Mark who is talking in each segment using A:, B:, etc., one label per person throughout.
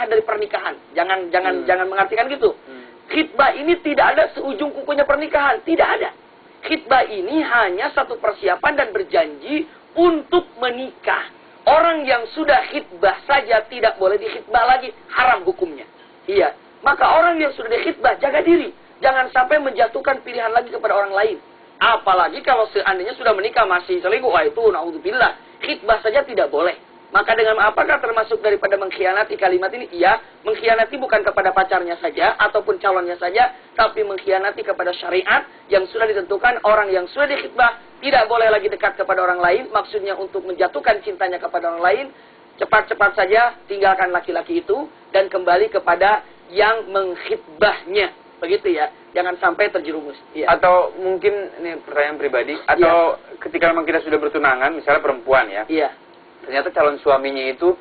A: dari pernikahan. Jangan mengartikan gitu. Khitbah ini tidak ada seujung kukunya pernikahan, tidak ada. Khitbah ini hanya satu persiapan dan berjanji untuk menikah. Orang yang sudah khitbah saja tidak boleh dikhitbah lagi, haram hukumnya. Iya. Maka orang yang sudah dikhitbah, jaga diri. Jangan sampai menjatuhkan pilihan lagi kepada orang lain. Apalagi kalau seandainya sudah menikah masih selingkuh, wah itu naudzubillah. Khitbah saja tidak boleh. Maka dengan apakah termasuk daripada mengkhianati kalimat ini? Iya, mengkhianati bukan kepada pacarnya saja ataupun calonnya saja, tapi mengkhianati kepada syariat yang sudah ditentukan. Orang yang sudah dikhitbah tidak boleh lagi dekat kepada orang lain, maksudnya untuk menjatuhkan cintanya kepada orang lain. Cepat-cepat saja tinggalkan laki-laki itu dan kembali kepada yang menghitbahnya. Begitu ya, jangan sampai terjerumus. Ya.
B: Atau mungkin ini pertanyaan pribadi, atau ketika memang kita sudah bertunangan, misalnya perempuan ya.
A: Iya.
B: Ternyata calon suaminya itu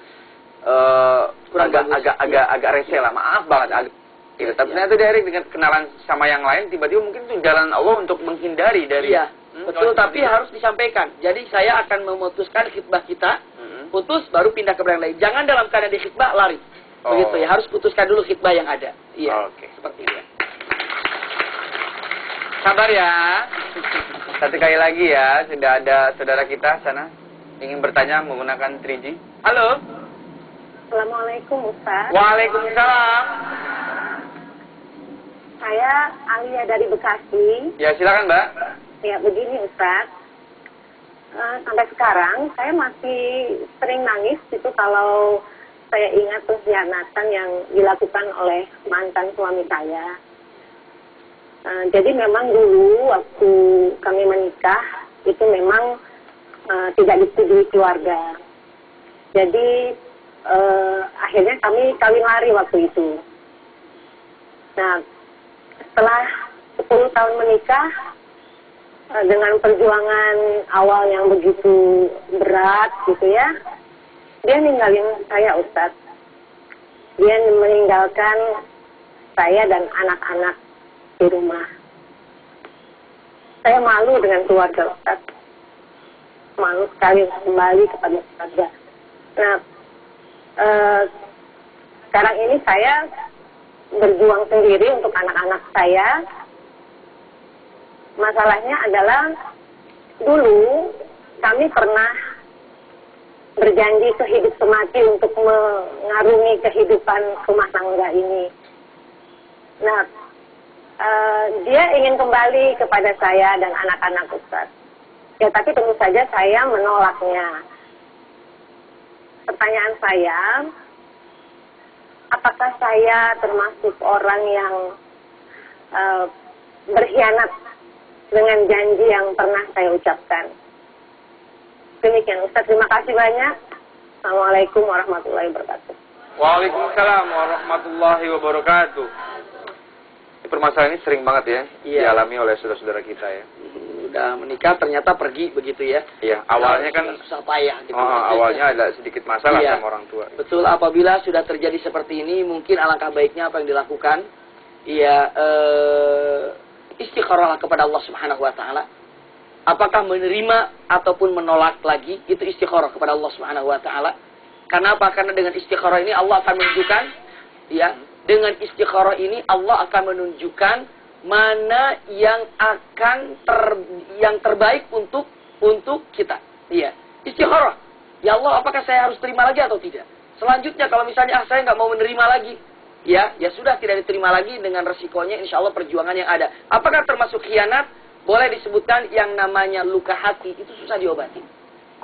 B: agak rese lah, maaf banget. Gitu. Tapi ternyata dari dengan kenalan sama yang lain, tiba-tiba mungkin itu jalan Allah untuk menghindari dari.
A: Iya, betul. Tapi harus disampaikan. Jadi saya akan memutuskan khitbah kita, putus baru pindah ke yang lain. Jangan dalam keadaan di khitbah lari. Begitu ya, harus putuskan dulu khitbah yang ada. Iya.
B: Oke.
A: Seperti itu.
B: Sabar ya. Satu kali lagi ya, sudah ada saudara kita sana ingin bertanya menggunakan 3G. Halo.
C: Assalamualaikum Ustaz.
B: Waalaikumsalam.
C: Saya Alia dari Bekasi.
B: Ya silakan Mbak.
C: Ya begini Ustaz. Sampai sekarang saya masih sering nangis itu kalau saya ingat pengkhianatan yang dilakukan oleh mantan suami saya. Jadi memang dulu waktu kami menikah itu memang tidak disetujui keluarga. Jadi akhirnya kami kawin lari waktu itu. Nah, setelah 10 tahun menikah dengan perjuangan awal yang begitu berat gitu ya, dia ninggalin saya Ustadz. Dia meninggalkan saya dan anak-anak di rumah. Saya malu dengan keluarga Ustadz. Malu sekali kembali kepada keluarga. Nah, sekarang ini saya berjuang sendiri untuk anak-anak saya. Masalahnya adalah dulu kami pernah berjanji sehidup semati untuk mengarungi kehidupan rumah tangga ini. Nah, dia ingin kembali kepada saya dan anak-anak Ustaz. Ya, tapi tentu saja saya menolaknya. Pertanyaan saya, apakah saya termasuk orang yang berkhianat dengan janji yang pernah saya ucapkan? Demikian Ustaz, terima kasih banyak. Assalamualaikum warahmatullahi wabarakatuh.
B: Waalaikumsalam warahmatullahi wabarakatuh. Permasalahan ini sering banget ya dialami oleh saudara-saudara kita ya.
A: Udah menikah ternyata pergi begitu ya.
B: Iya, awalnya kan
A: susah payah gitu.
B: Awalnya ada sedikit masalah sama orang tua.
A: Betul, apabila sudah terjadi seperti ini mungkin alangkah baiknya apa yang dilakukan? Iya, istikharahlah kepada Allah Subhanahu wa taala. Apakah menerima ataupun menolak lagi, itu istikharah kepada Allah Subhanahu wa taala. Karena apa? Karena dengan istikharah ini Allah akan menunjukkan ya, dengan istikharah ini Allah akan menunjukkan mana yang akan yang terbaik untuk kita. Iya, istikharah. Ya Allah, apakah saya harus terima lagi atau tidak? Selanjutnya kalau misalnya saya nggak mau menerima lagi, ya sudah tidak diterima lagi dengan resikonya insya Allah perjuangan yang ada. Apakah termasuk khianat? Boleh disebutkan yang namanya luka hati, itu susah diobati.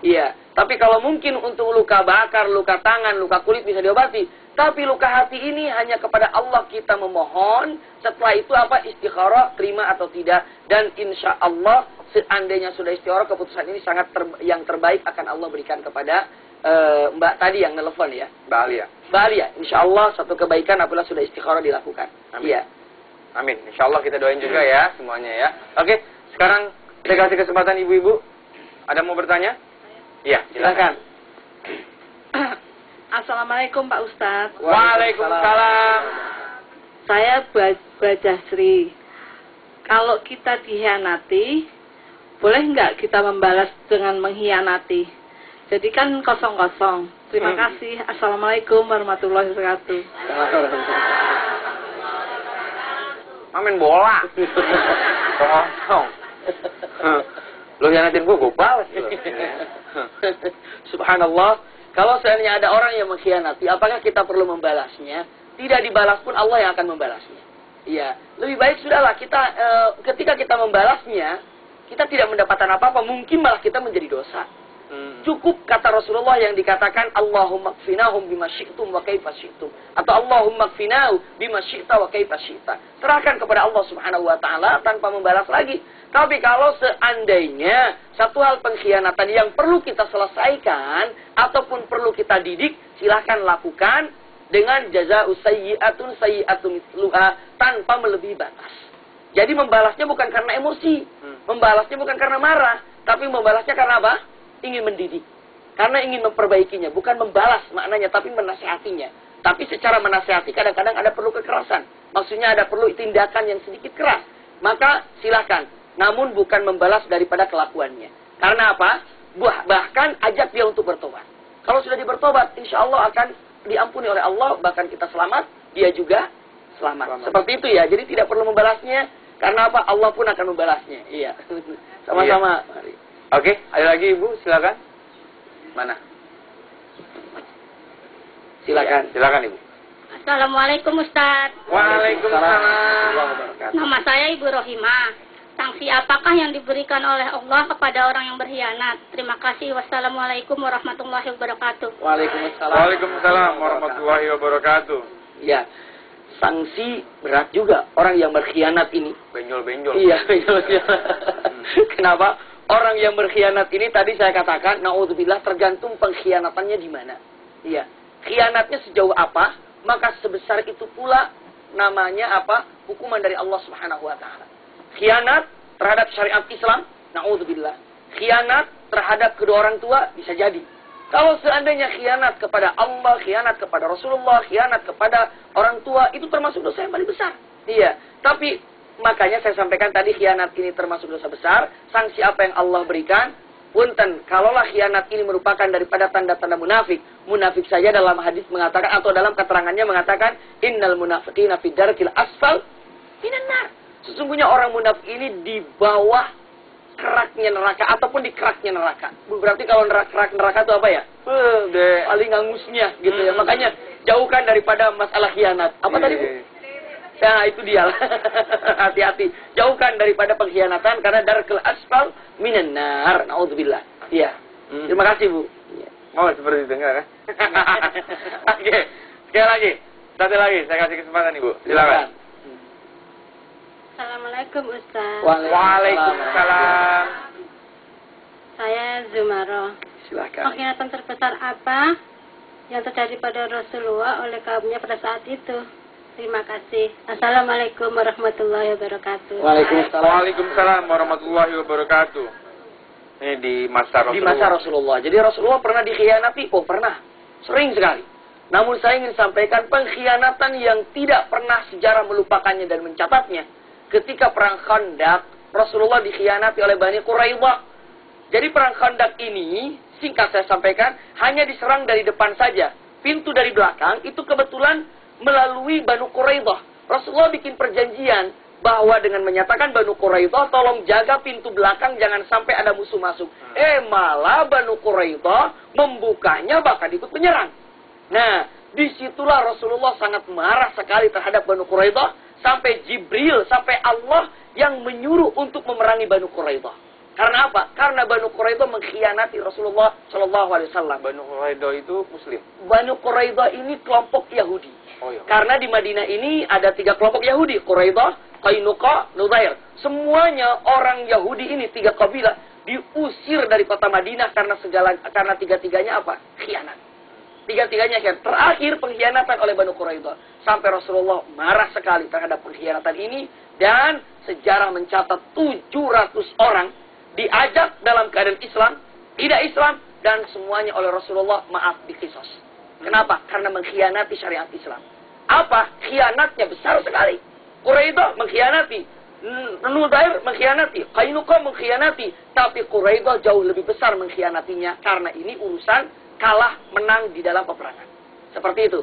A: Iya, tapi kalau mungkin untuk luka bakar, luka tangan, luka kulit bisa diobati. Tapi luka hati ini hanya kepada Allah kita memohon. Setelah itu apa? Istikharah, terima atau tidak. Dan insya Allah seandainya sudah istikharah, keputusan ini sangat yang terbaik akan Allah berikan kepada Mbak tadi yang nelfon ya.
B: Mbak Alia.
A: Mbak Alia, insya Allah satu kebaikan apabila sudah istikharah dilakukan.
B: Amin.
A: Iya.
B: Amin. Insya Allah kita doain juga ya semuanya ya. Oke, sekarang saya kasih kesempatan ibu-ibu. Ada mau bertanya? Iya, silakan.
D: Assalamualaikum Pak Ustadz.
B: Waalaikumsalam.
D: Saya Bajasri. Kalau kita dikhianati, boleh nggak kita membalas dengan mengkhianati? Jadi kan kosong-kosong. Terima kasih. Assalamualaikum warahmatullahi wabarakatuh.
B: Main bola. Kosong. Lu hianatin gue balas.
A: Subhanallah. Kalau seandainya ada orang yang mengkhianati, apakah kita perlu membalasnya? Tidak dibalas pun Allah yang akan membalasnya. Iya, lebih baik sudahlah kita ketika kita membalasnya, kita tidak mendapatkan apa-apa, mungkin malah kita menjadi dosa. Cukup kata Rasulullah yang dikatakan Allahumma kfinahum bima syi'tum wa kaifa syi'tum, atau Allahumma kfinahu bima syi'ta wa kaifa syi'ta. Serahkan kepada Allah Subhanahu wa taala tanpa membalas lagi. Tapi kalau seandainya satu hal pengkhianatan yang perlu kita selesaikan ataupun perlu kita didik, silahkan lakukan dengan jazaa'u sayyi'atun sayyi'atun mithluha, tanpa melebihi batas. Jadi membalasnya bukan karena emosi, membalasnya bukan karena marah, tapi membalasnya karena apa? Ingin mendidik. Karena ingin memperbaikinya, bukan membalas maknanya, tapi menasihatinya. Tapi secara menasihati kadang-kadang ada perlu kekerasan. Maksudnya ada perlu tindakan yang sedikit keras. Maka silakan, namun bukan membalas daripada kelakuannya. Karena apa? Bahkan ajak dia untuk bertobat. Kalau sudah bertobat, insya Allah akan diampuni oleh Allah, bahkan kita selamat, dia juga selamat. Seperti itu ya. Jadi tidak perlu membalasnya, karena apa? Allah pun akan membalasnya. Iya. Sama-sama.
B: Iya. Oke, ada lagi Ibu, silakan. Mana?
A: Silakan.
B: Silakan Ibu.
E: Assalamualaikum Ustaz.
B: Waalaikumsalam.
E: Nama saya Ibu Rohimah. Sanksi apakah yang diberikan oleh Allah kepada orang yang berkhianat? Terima kasih. Wassalamualaikum warahmatullahi wabarakatuh.
A: Waalaikumsalam.
B: Waalaikumsalam warahmatullahi wabarakatuh.
A: Ya, sanksi berat juga orang yang berkhianat ini.
B: Benjol-benjol.
A: Iya, benjol-benjol. Kenapa? Orang yang berkhianat ini tadi saya katakan, naudzubillah, tergantung pengkhianatannya di mana. Iya, khianatnya sejauh apa, maka sebesar itu pula namanya apa? Hukuman dari Allah Subhanahu wa taala. Khianat terhadap syariat Islam, naudzubillah. Khianat terhadap kedua orang tua bisa jadi. Kalau seandainya khianat kepada Allah, khianat kepada Rasulullah, khianat kepada orang tua, itu termasuk dosa yang paling besar. Iya, tapi makanya saya sampaikan tadi khianat ini termasuk dosa besar. Sanksi apa yang Allah berikan? Punten, kalaulah khianat ini merupakan daripada tanda-tanda munafik. Munafik saja dalam hadis mengatakan, atau dalam keterangannya mengatakan, innal munafiqina fi darkil asfal minan nar. Sesungguhnya orang munafik ini di bawah keraknya neraka, ataupun di keraknya neraka. Berarti kalau kerak neraka itu apa ya? Paling ngangusnya gitu ya. Makanya jauhkan daripada masalah khianat. Apa tadi Bu? Ya, itu dia. Hati-hati. Jauhkan daripada pengkhianatan, karena darkul asfal minan nar. Naudzubillah. Iya. Terima kasih, Bu.
B: Oh, seperti itu enggak kan? Oke. Sekali lagi. Satu lagi, saya kasih kesempatan Ibu. Silakan.
E: Assalamualaikum Ustaz.
B: Waalaikumsalam.
E: Saya Zumaro.
A: Silakan.
E: Pengkhianatan terbesar apa yang terjadi pada Rasulullah oleh kaumnya pada saat itu? Terima kasih. Assalamualaikum warahmatullahi wabarakatuh.
B: Waalaikumsalam warahmatullahi wabarakatuh. Ini di masa Rasulullah.
A: Di masa Rasulullah. Jadi Rasulullah pernah dikhianati? Oh, pernah. Sering sekali. Namun saya ingin sampaikan pengkhianatan yang tidak pernah sejarah melupakannya dan mencatatnya. Ketika perang Khandaq, Rasulullah dikhianati oleh Bani Quraidah. Jadi perang Khandaq ini, singkat saya sampaikan, hanya diserang dari depan saja. Pintu dari belakang itu kebetulan melalui Banu Quraidah. Rasulullah bikin perjanjian bahwa dengan menyatakan Banu Quraidah, tolong jaga pintu belakang, jangan sampai ada musuh masuk. Malah Banu Quraidah membukanya bahkan ikut menyerang. Nah, disitulah Rasulullah sangat marah sekali terhadap Banu Quraidah, sampai Jibril, sampai Allah yang menyuruh untuk memerangi Banu Quraidah. Karena apa? Karena Banu Quraidah mengkhianati Rasulullah Shallallahu Alaihi Wasallam.
B: Banu Quraidah itu Muslim.
A: Banu Quraidah ini kelompok Yahudi.
B: Oh, iya.
A: Karena di Madinah ini ada 3 kelompok Yahudi. Quraidah, Qainuqa, Nudair. Semuanya orang Yahudi ini, 3 kabilah, diusir dari kota Madinah karena tiga-tiganya apa? Khianat. Tiga-tiganya khianat. Terakhir pengkhianatan oleh Banu Quraidah. Sampai Rasulullah marah sekali terhadap pengkhianatan ini. Dan sejarah mencatat 700 orang diajak dalam keadaan Islam, tidak Islam, dan semuanya oleh Rasulullah maaf dikisos. Kenapa? Karena mengkhianati syariat Islam. Apa? Khianatnya besar sekali. Quraidah mengkhianati. Nudair mengkhianati, Qainuqa mengkhianati, tapi Quraidah jauh lebih besar mengkhianatinya karena ini urusan kalah menang di dalam peperangan. Seperti itu.